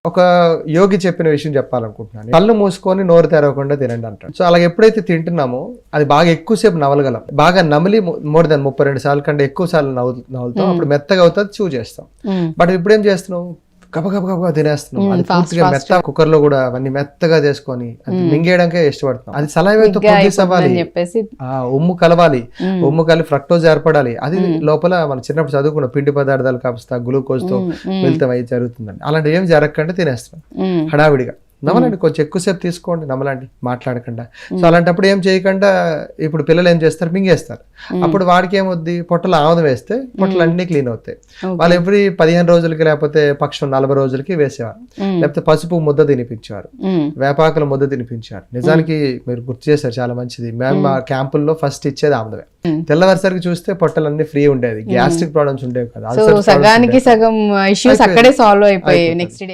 ఒక యోగి చెప్పిన విషయం చెప్పాలనుకుంటున్నాను. కళ్ళు మూసుకొని నోరు తెరవకుండా తినండి అంటాడు. సో అలా ఎప్పుడైతే తింటున్నామో అది బాగా ఎక్కువసేపు నవలగలం, బాగా నమిలి మోర్ దెన్ 32 సార్లు కంటే ఎక్కువ సార్లు నవ్వుతాం. అప్పుడు మెత్తగా అవుతుంది, చూ చేస్తాం. బట్ ఇప్పుడు ఏం చేస్తున్నాం, గబగబా తినేస్తున్నాం. అది పూర్తిగా మెత్త కుక్కర్ లో కూడా అవన్నీ మెత్తగా చేసుకొని మింగేయడానికే ఇష్టపడుతున్నాం. అది సలైవాతో ప్రొడ్యూస్ అవ్వాలి, ఉమ్ము కలవాలి, ఉమ్ము కలిపి ఫ్రక్టోజ్ ఏర్పడాలి. అది లోపల మనం చిన్నప్పుడు చదువుకున్న పిండి పదార్థాలు కాస్త గ్లూకోజ్ తో మిళితం అయ్యి జరుగుతుందండి. అలాంటి ఏం జరగకుండా తినేస్తున్నాం హడావిడిగా. నమలండి, కొంచెం ఎక్కువసేపు తీసుకోండి, నమలండి మాట్లాడకుండా. సో అలాంటప్పుడు ఏం చేయకుండా ఇప్పుడు పిల్లలు ఏం చేస్తారు, మింగేస్తారు. అప్పుడు వాడికి ఏమవుద్ది, పొట్టలు ఆముదం వేస్తే పొట్టలు అన్ని క్లీన్ అవుతాయి. వాళ్ళు ఎవ్రీ 15 రోజులకి లేకపోతే పక్షం 40 రోజులకి వేసేవారు. లేకపోతే పసుపు ముద్ద తినిపించేవారు, వేపాకుల ముద్ద తినిపించారు. నిజానికి మీరు గుర్తు చేశారు, చాలా మంచిది. మేము మా క్యాంపుల్లో ఫస్ట్ ఇచ్చేది ఆముదమే. తెల్లవారిసరికి చూస్తే పొట్టలన్నీ ఫ్రీ ఉండేది, గ్యాస్ట్రిక్ ప్రాబ్లమ్స్ ఉండేవి కదా. సగానికి సగం ఇష్యూస్ అక్కడే సాల్వ్ అయిపోయాయి నెక్స్ట్ డే.